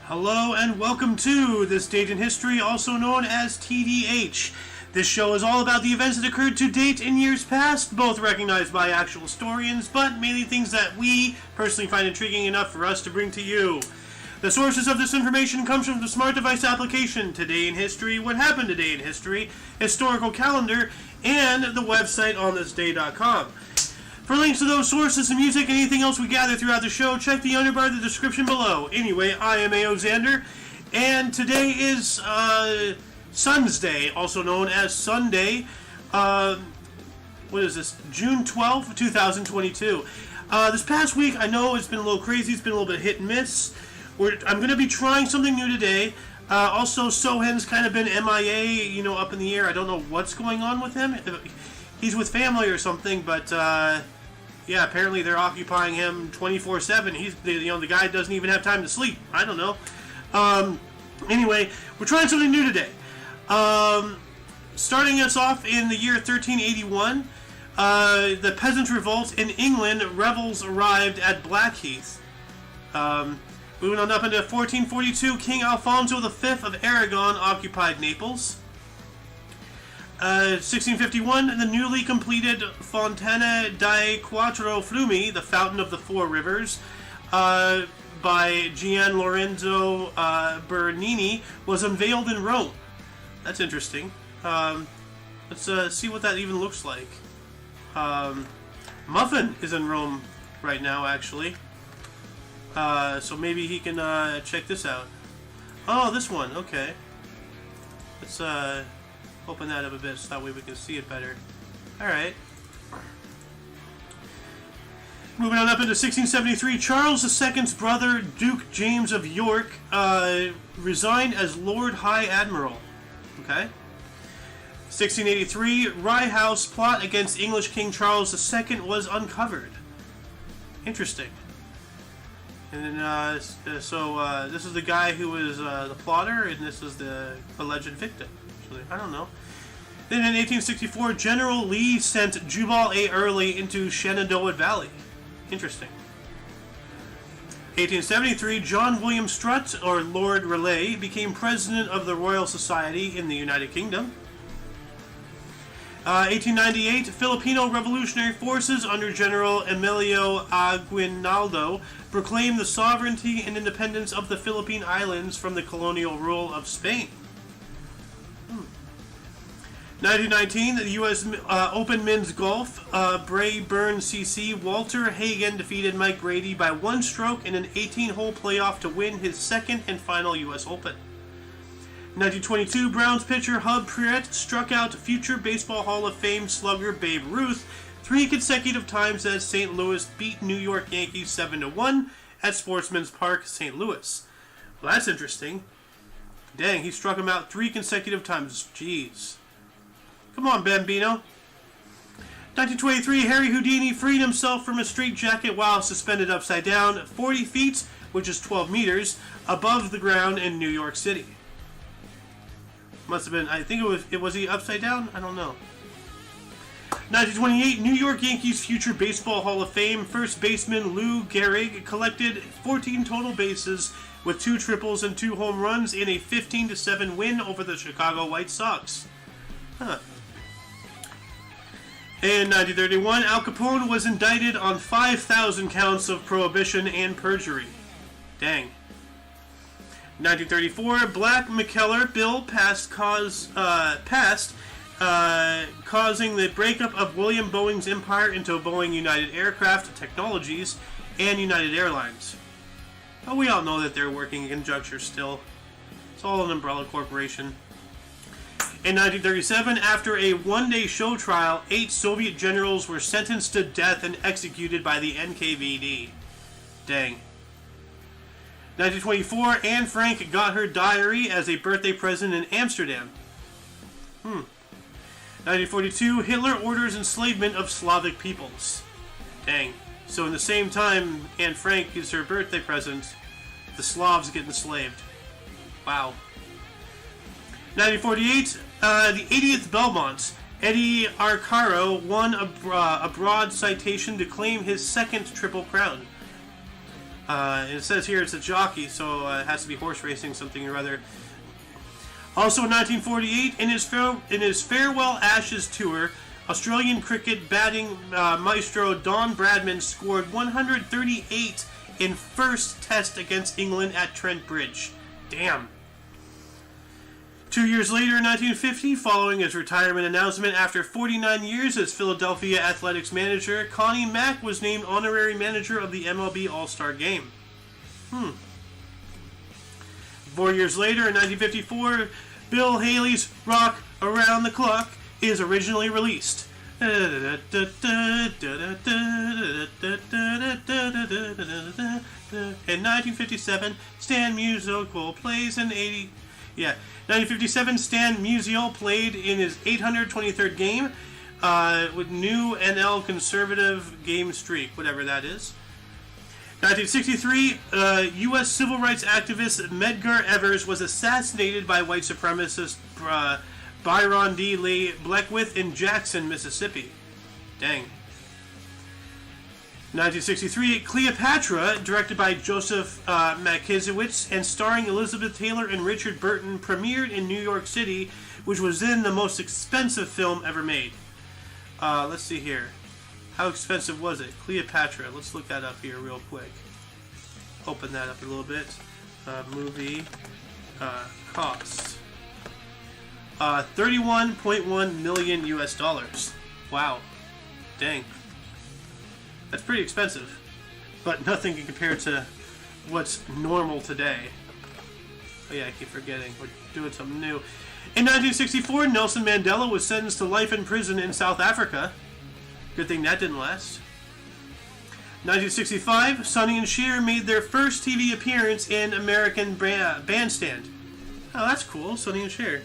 Hello and welcome to This Date in History, also known as TDH. This show is all about the events that occurred to date in years past, both recognized by actual historians, but mainly things that we personally find intriguing enough for us to bring to you. The sources of this information comes from the Smart Device application, Today in History, What Happened Today in History, Historical Calendar, and the website onthisday.com. For links to those sources, the music, and anything else we gather throughout the show, check the underbar of the description below. Anyway, I am A.O. Xander, and today is Sun's Day, also known as Sunday. What is this? June 12th, 2022. This past week, I know it's been a little crazy. It's been a little bit hit and miss. I'm going to be trying something new today. Also, Sohen's kind of been MIA, up in the air. I don't know what's going on with him. He's with family or something, but yeah, apparently they're occupying him 24/7. The guy doesn't even have time to sleep. I don't know. Anyway, we're trying something new today. Starting us off in the year 1381, the Peasant Revolt in England, rebels arrived at Blackheath. Moving on up into 1442, King Alfonso V of Aragon occupied Naples. 1651, the newly completed Fontana dei Quattro Fiumi, the Fountain of the Four Rivers, by Gian Lorenzo Bernini, was unveiled in Rome. That's interesting. Let's see what that even looks like. Muffin is in Rome right now, actually. So maybe he can check this out. Oh, this one. Okay. Let's open that up a bit so that way we can see it better. Alright. Moving on up into 1673, Charles II's brother, Duke James of York, resigned as Lord High Admiral. Okay. 1683, Rye House plot against English King Charles II was uncovered. Interesting. And then, this is the guy who was the plotter, and this is the alleged victim. I don't know. Then in 1864, General Lee sent Jubal A. Early into Shenandoah Valley. Interesting. 1873, John William Strutt, or Lord Raleigh, became president of the Royal Society in the United Kingdom. 1898, Filipino revolutionary forces under General Emilio Aguinaldo proclaimed the sovereignty and independence of the Philippine Islands from the colonial rule of Spain. 1919, the U.S. Open Men's Golf, Braeburn CC, Walter Hagen defeated Mike Grady by one stroke in an 18-hole playoff to win his second and final U.S. Open. 1922, Browns pitcher Hub Pruitt struck out future Baseball Hall of Fame slugger Babe Ruth 3 consecutive times as St. Louis beat New York Yankees 7-1 at Sportsman's Park, St. Louis. Well, that's interesting. Dang, he struck him out 3 consecutive times. Jeez. Come on, Bambino. 1923, Harry Houdini freed himself from a straitjacket while suspended upside down 40 feet, which is 12 meters, above the ground in New York City. Must have been, I think was he upside down? I don't know. 1928, New York Yankees future Baseball Hall of Fame first baseman Lou Gehrig collected 14 total bases with 2 triples and 2 home runs in a 15-7 win over the Chicago White Sox. Huh. In 1931, Al Capone was indicted on 5,000 counts of prohibition and perjury. Dang. 1934, Black McKellar Bill passed, causing the breakup of William Boeing's empire into Boeing United Aircraft Technologies and United Airlines. But we all know that they're working in conjunction still. It's all an umbrella corporation. In 1937, after a one-day show trial, 8 Soviet generals were sentenced to death and executed by the NKVD. Dang. 1924, Anne Frank got her diary as a birthday present in Amsterdam. 1942, Hitler orders enslavement of Slavic peoples. Dang. So in the same time Anne Frank gives her birthday present, the Slavs get enslaved. Wow. 1948, the 80th Belmont. Eddie Arcaro won a broad citation to claim his second Triple Crown. And it says here it's a jockey, so it has to be horse racing, something or other. Also in 1948, in his Farewell Ashes tour, Australian cricket batting maestro Don Bradman scored 138 in first test against England at Trent Bridge. Damn. 2 years later, in 1950, following his retirement announcement after 49 years as Philadelphia Athletics manager, Connie Mack was named honorary manager of the MLB All-Star Game. 4 years later, in 1954, Bill Haley's Rock Around the Clock is originally released. In 1957, Stan Musial plays an 80... Yeah, 1957, Stan Musial played in his 823rd game with new NL conservative game streak, whatever that is. 1963, U.S. civil rights activist Medgar Evers was assassinated by white supremacist Byron D. Lee Beckwith in Jackson, Mississippi. Dang. 1963, Cleopatra, directed by Joseph Mankiewicz and starring Elizabeth Taylor and Richard Burton, premiered in New York City, which was then the most expensive film ever made. Let's see here. How expensive was it? Cleopatra. Let's look that up here real quick. Open that up a little bit. Movie cost. $31.1 million US dollars. Wow. Dang. That's pretty expensive. But nothing can compare to what's normal today. Oh yeah, I keep forgetting. We're doing something new. In 1964, Nelson Mandela was sentenced to life in prison in South Africa. Good thing that didn't last. 1965, Sonny and Cher made their first TV appearance in American Bandstand. Oh, that's cool, Sonny and Cher.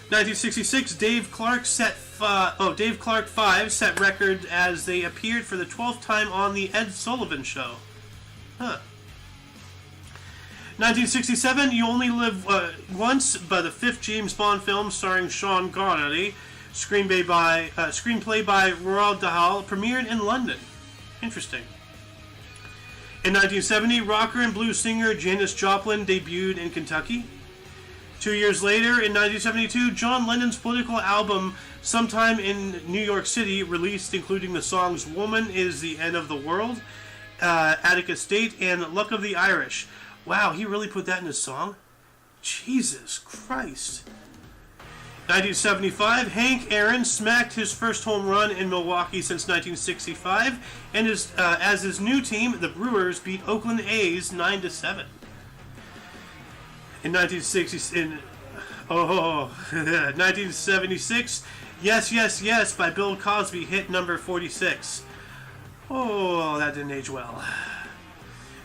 1966, Dave Clark 5 set record as they appeared for the 12th time on The Ed Sullivan Show. Huh. 1967, You Only Live Once, by the fifth James Bond film starring Sean Connery, screenplay by Roald Dahl, premiered in London. Interesting. In 1970, rocker and blues singer Janis Joplin debuted in Kentucky. 2 years later, in 1972, John Lennon's political album Sometime in New York City released, including the songs Woman Is the End of the World, Attica State, and Luck of the Irish. Wow, he really put that in his song? Jesus Christ. 1975, Hank Aaron smacked his first home run in Milwaukee since 1965, and as his new team, the Brewers, beat Oakland A's 9-7. In 1976, Yes, Yes, Yes by Bill Cosby hit number 46. Oh, that didn't age well.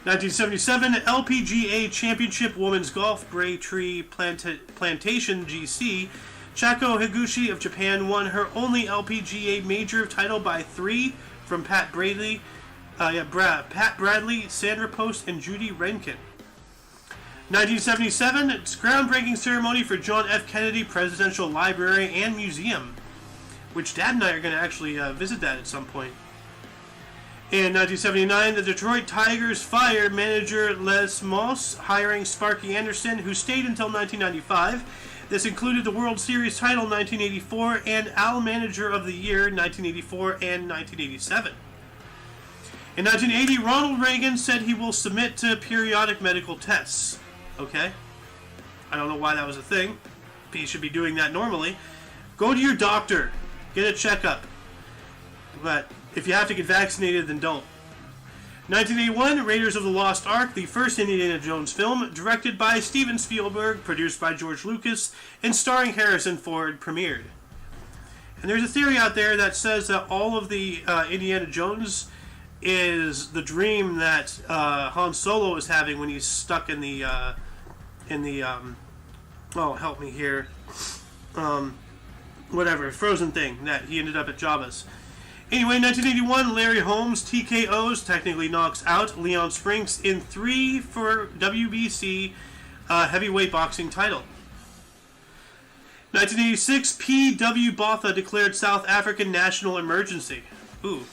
1977, LPGA Championship Women's Golf Braintree Plantation GC. Chako Higuchi of Japan won her only LPGA major title by 3 from Pat Bradley, Sandra Post, and Judy Renkin. 1977, it's groundbreaking ceremony for John F. Kennedy Presidential Library and Museum, which Dad and I are going to actually visit that at some point. In 1979, the Detroit Tigers fired manager Les Moss, hiring Sparky Anderson, who stayed until 1995. This included the World Series title 1984 and Al Manager of the Year 1984 and 1987. In 1980, Ronald Reagan said he will submit to periodic medical tests. Okay. I don't know why that was a thing. He should be doing that normally. Go to your doctor. Get a checkup. But if you have to get vaccinated, then don't. 1981, Raiders of the Lost Ark, the first Indiana Jones film, directed by Steven Spielberg, produced by George Lucas, and starring Harrison Ford, premiered. And there's a theory out there that says that all of the Indiana Jones is the dream that Han Solo is having when he's stuck in the oh, help me here, whatever, frozen thing that he ended up at Jabba's. Anyway, 1981, Larry Holmes TKOs, technically knocks out Leon Spinks in 3 for WBC heavyweight boxing title. 1986, P.W. Botha declared South African national emergency. Ooh.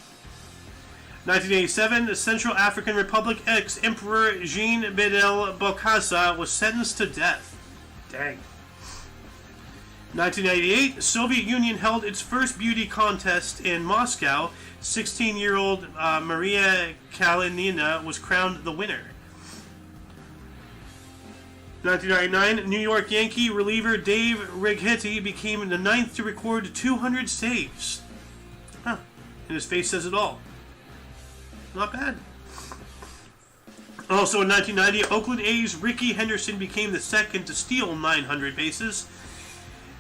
1987, the Central African Republic ex-Emperor Jean Bedel Bokassa was sentenced to death. Dang. 1998, the Soviet Union held its first beauty contest in Moscow. 16-year-old Maria Kalinina was crowned the winner. 1999, New York Yankee reliever Dave Righetti became the ninth to record 200 saves. Huh. And his face says it all. Not bad. Also in 1990, Oakland A's Rickey Henderson became the second to steal 900 bases.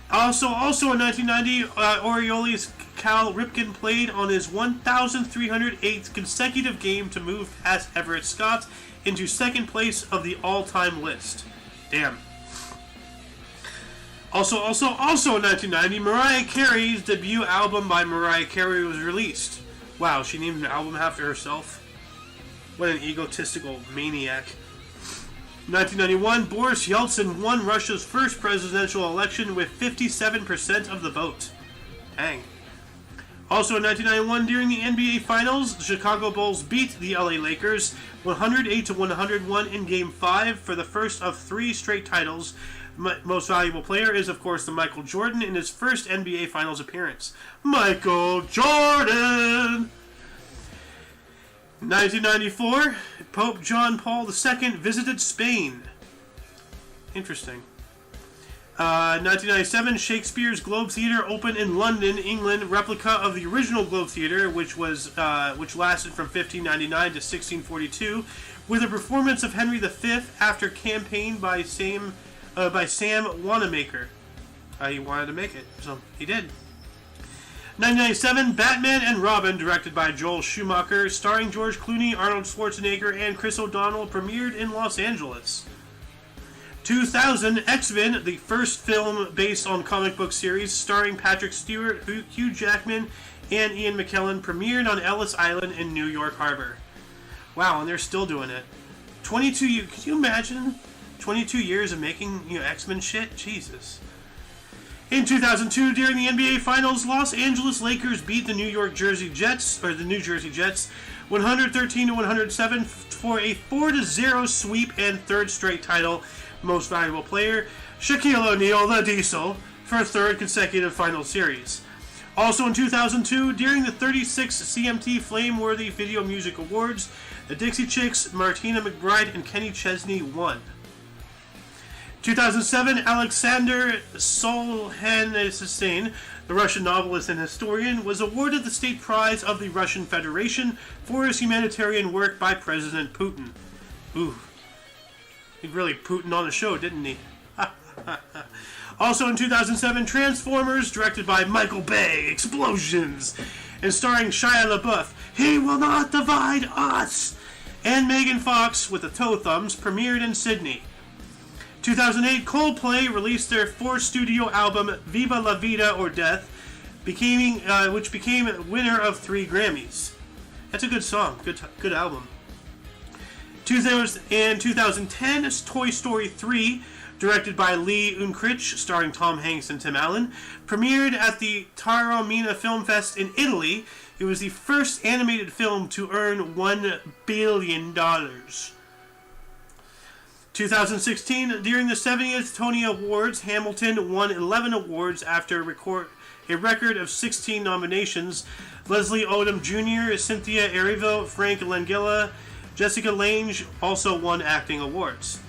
Also in 1990, Orioles' Cal Ripken played on his 1,308th consecutive game to move past Everett Scott into second place of the all-time list. Damn. Also in 1990, Mariah Carey's debut album by Mariah Carey was released. Wow, she named an album after herself. What an egotistical maniac. 1991, Boris Yeltsin won Russia's first presidential election with 57% of the vote. Dang. Also in 1991, during the NBA Finals, the Chicago Bulls beat the LA Lakers 108-101 in Game 5 for the first of 3 straight titles. Most valuable player is, of course, the Michael Jordan in his first NBA Finals appearance. Michael Jordan! 1994, Pope John Paul II visited Spain. Interesting. 1997, Shakespeare's Globe Theatre opened in London, England, replica of the original Globe Theatre, which lasted from 1599 to 1642, with a performance of Henry V after campaign by Sam Wanamaker. He wanted to make it, so he did. 1997, Batman and Robin, directed by Joel Schumacher, starring George Clooney, Arnold Schwarzenegger, and Chris O'Donnell, premiered in Los Angeles. 2000, X-Men, the first film based on comic book series, starring Patrick Stewart, Hugh Jackman, and Ian McKellen, premiered on Ellis Island in New York Harbor. Wow, and they're still doing it. 22 years, could you imagine? 22 years of making, X-Men shit? Jesus. In 2002, during the NBA Finals, Los Angeles Lakers beat the New Jersey Jets 113-107 for a 4-0 sweep and third straight title. Most valuable player, Shaquille O'Neal, the Diesel, for a third consecutive final series. Also in 2002, during the 36th CMT Flame-Worthy Video Music Awards, the Dixie Chicks, Martina McBride, and Kenny Chesney won. 2007, Alexander Solzhenitsyn, the Russian novelist and historian, was awarded the State Prize of the Russian Federation for his humanitarian work by President Putin. Ooh. He really Putin on the show, didn't he? Also in 2007, Transformers, directed by Michael Bay, explosions, and starring Shia LaBeouf, He Will Not Divide Us, and Megan Fox with the Toe Thumbs, premiered in Sydney. 2008, Coldplay released their 4th studio album, Viva La Vida or Death, which became winner of 3 Grammys. That's a good song, good album. 2010, Toy Story 3, directed by Lee Unkrich, starring Tom Hanks and Tim Allen, premiered at the Taormina Film Fest in Italy. It was the first animated film to earn $1 billion. 2016, during the 70th Tony Awards, Hamilton won 11 awards after a record of 16 nominations. Leslie Odom Jr., Cynthia Erivo, Frank Langella, Jessica Lange also won acting awards.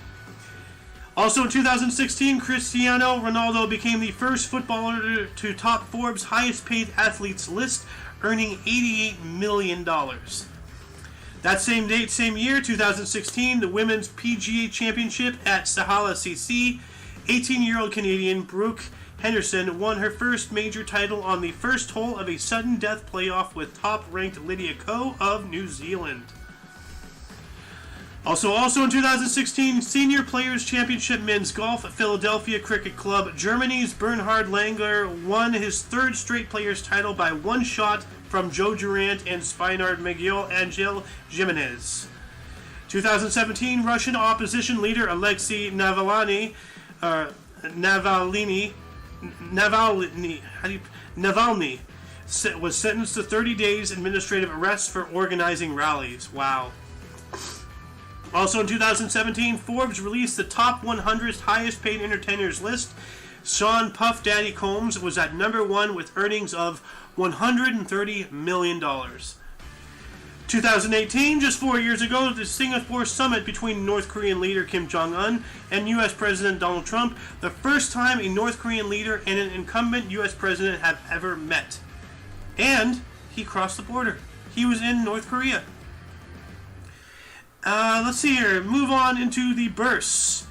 Also in 2016, Cristiano Ronaldo became the first footballer to top Forbes' highest paid athletes list, earning $88 million. That same date, same year, 2016, the Women's PGA Championship at Sahala CC, 18-year-old Canadian Brooke Henderson won her first major title on the first hole of a sudden death playoff with top-ranked Lydia Ko of New Zealand. Also in 2016, Senior Players Championship Men's Golf, Philadelphia Cricket Club, Germany's Bernhard Langer won his 3rd straight Players title by 1 shot from Joe Durant and Spinard Miguel Angel Jimenez. 2017, Russian opposition leader Alexei Navalny was sentenced to 30 days administrative arrest for organizing rallies. Wow. Also in 2017, Forbes released the top 100 highest paid entertainers list. Sean Puff Daddy Combs was at number 1 with earnings of $130 million. 2018, just 4 years ago, the Singapore summit between North Korean leader Kim Jong-Un and U.S. President Donald Trump, the first time a North Korean leader and an incumbent U.S. president have ever met. And he crossed the border. He was in North Korea. Let's see here. Move on into the bursts.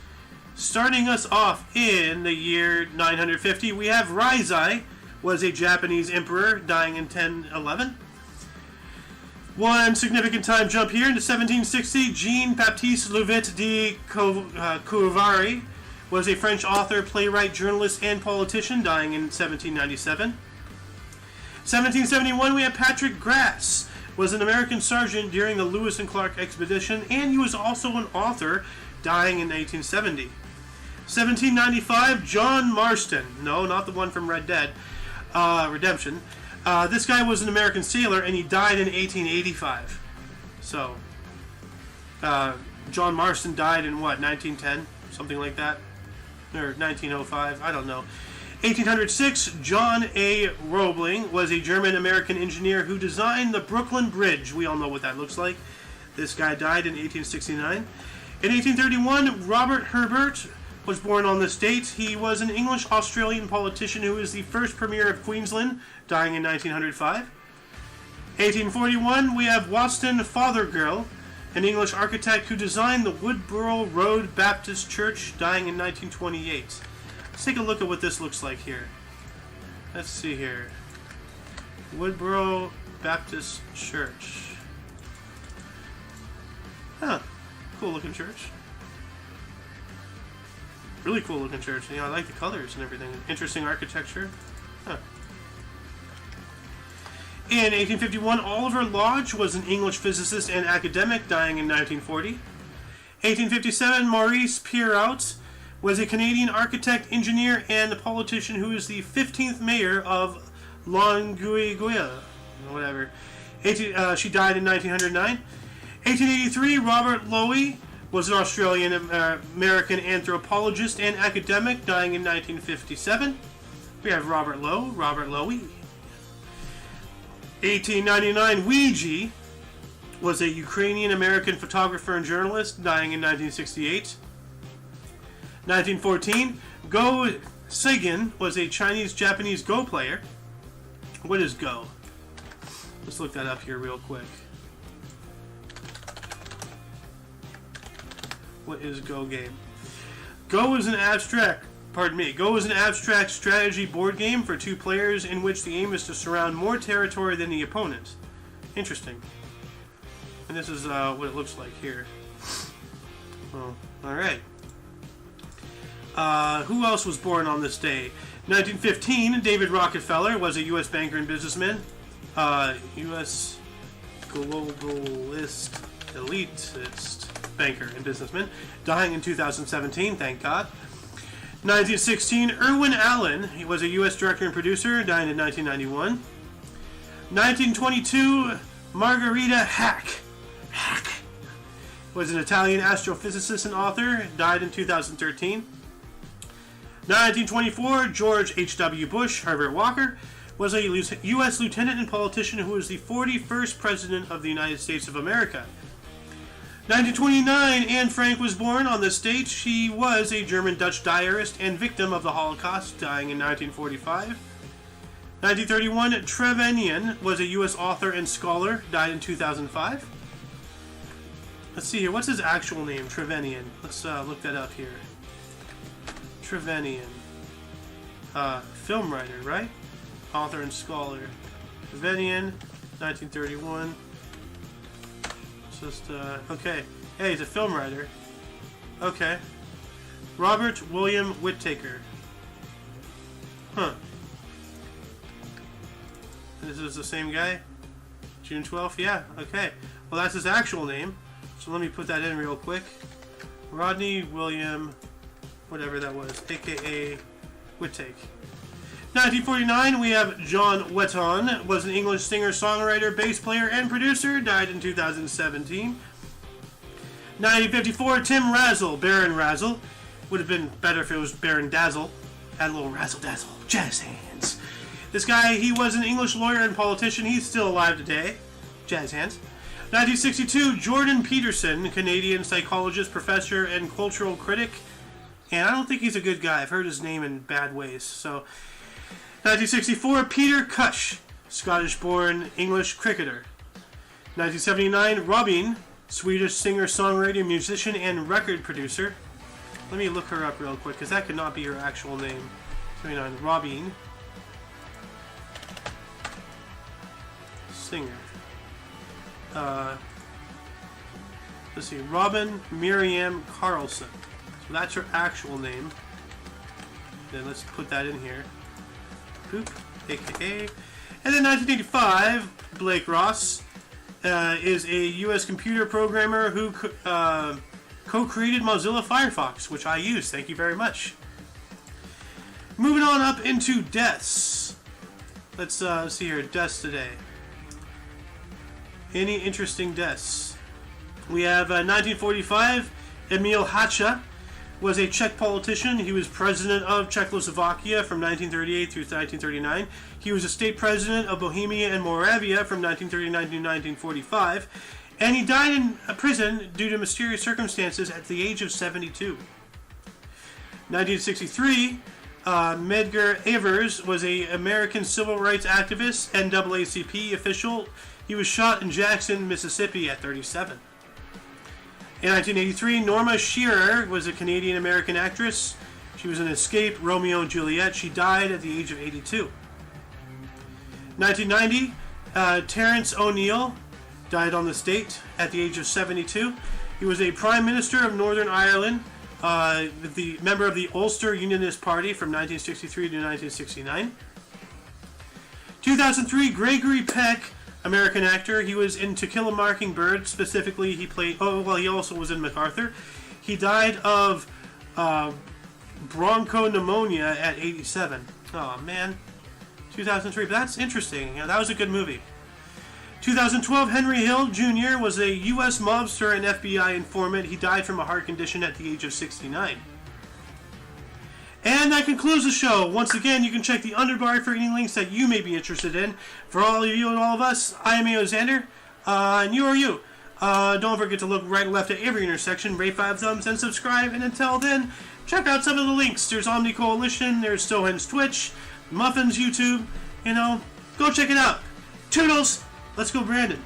Starting us off in the year 950, we have Raizai, was a Japanese emperor, dying in 1011. One significant time jump here into 1760, Jean-Baptiste Louvet de Couvrary was a French author, playwright, journalist, and politician, dying in 1797. 1771, we have Patrick Grass, was an American sergeant during the Lewis and Clark expedition, and he was also an author, dying in 1870. 1795, John Marston, no, not the one from Red Dead Redemption. This guy was an American sailor, and he died in 1885. So, John Marston died in what, 1910? Something like that? Or 1905? I don't know. 1806, John A. Roebling was a German-American engineer who designed the Brooklyn Bridge. We all know what that looks like. This guy died in 1869. In 1831, Robert Herbert was born on this date. He was an English-Australian politician who was the first Premier of Queensland, dying in 1905. 1841, we have Waston Fothergill, an English architect who designed the Woodborough Road Baptist Church, dying in 1928. Let's take a look at what this looks like here. Let's see here. Woodborough Baptist Church. Huh. Cool looking church. Really cool looking church. You know, I like the colors and everything. Interesting architecture. Huh. In 1851, Oliver Lodge was an English physicist and academic, dying in 1940. 1857, Maurice Perrault was a Canadian architect, engineer, and politician who is the 15th mayor of Longueuil, whatever. She died in 1909. 1883, Robert Lowy was an Australian American anthropologist and academic, dying in 1957. We have Robert Lowy. 1899, Ouija was a Ukrainian American photographer and journalist, dying in 1968. 1914, Go Seigen was a Chinese-Japanese Go player. What is Go? Let's look that up here real quick. What is Go game? Go is an abstract strategy board game for 2 players in which the aim is to surround more territory than the opponent. Interesting. And this is what it looks like here. Well, alright. Who else was born on this day? 1915, David Rockefeller was a U.S. banker and businessman. U.S. globalist, elitist banker and businessman, dying in 2017, thank God. 1916, Irwin Allen, he was a U.S. director and producer, died in 1991. 1922, Margarita Hack was an Italian astrophysicist and author, died in 2013. 1924, George H.W. Bush, Herbert Walker, was a U.S. lieutenant and politician who was the 41st President of the United States of America. 1929, Anne Frank was born on this date. She was a German-Dutch diarist and victim of the Holocaust, dying in 1945. 1931, Trevanian was a U.S. author and scholar, died in 2005. Let's see here, what's his actual name, Trevanian? Let's look that up here. Trevanian. Film writer, right? Author and scholar. Trevanian, 1931. Just, okay. Hey, he's a film writer. Okay. Robert William Whittaker. Huh. This is the same guy? June 12th? Yeah, okay. Well, that's his actual name. So let me put that in real quick. Rodney William, whatever that was, a.k.a. Whittake. 1949, we have Jong-Un, was an English singer, songwriter, bass player, and producer, died in 2017. 1954, Tim Razzle, Baron Razzle. Would have been better if it was Baron Dazzle. Had a little razzle-dazzle, jazz hands. This guy, he was an English lawyer and politician. He's still alive today. Jazz hands. 1962, Jordan Peterson, Canadian psychologist, professor, and cultural critic. And I don't think he's a good guy. I've heard his name in bad ways. So, 1964, Peter Cush, Scottish-born English cricketer. 1979, Robin, Swedish singer, songwriter, musician, and record producer. Let me look her up real quick, because that could not be her actual name. 79, Robin. Singer. Let's see, Robin Miriam Carlson. So that's her actual name. Then let's put that in here. Boop, aka. And then 1985, Blake Ross is a U.S. computer programmer who co-created Mozilla Firefox, which I use. Thank you very much. Moving on up into deaths. Let's see here, deaths today. Any interesting deaths? We have 1945, Emil Hacha was a Czech politician. He was president of Czechoslovakia from 1938 through 1939. He was a state president of Bohemia and Moravia from 1939 to 1945. And he died in a prison due to mysterious circumstances at the age of 72. 1963, Medgar Evers was an American civil rights activist, NAACP official. He was shot in Jackson, Mississippi at 37. In 1983, Norma Shearer was a Canadian-American actress. She was in Escape, Romeo and Juliet. She died at the age of 82. 1990, Terence O'Neill died on this date at the age of 72. He was a Prime Minister of Northern Ireland, the member of the Ulster Unionist Party from 1963 to 1969. 2003, Gregory Peck, American actor. He was in To Kill a Mockingbird. Specifically, he played... Oh, well, he also was in MacArthur. He died of bronchopneumonia at 87. Oh, man. 2003. But that's interesting. Yeah, that was a good movie. 2012, Henry Hill Jr. was a U.S. mobster and FBI informant. He died from a heart condition at the age of 69. And that concludes the show. Once again, you can check the underbar for any links that you may be interested in. For all of you and all of us, I am Xander, and you are you. Don't forget to look right and left at every intersection, rate 5 thumbs, and subscribe. And until then, check out some of the links. There's OMNI Coalition, there's Stohen's Twitch, Muffin's YouTube. You know, go check it out. Toodles! Let's go, Brandon.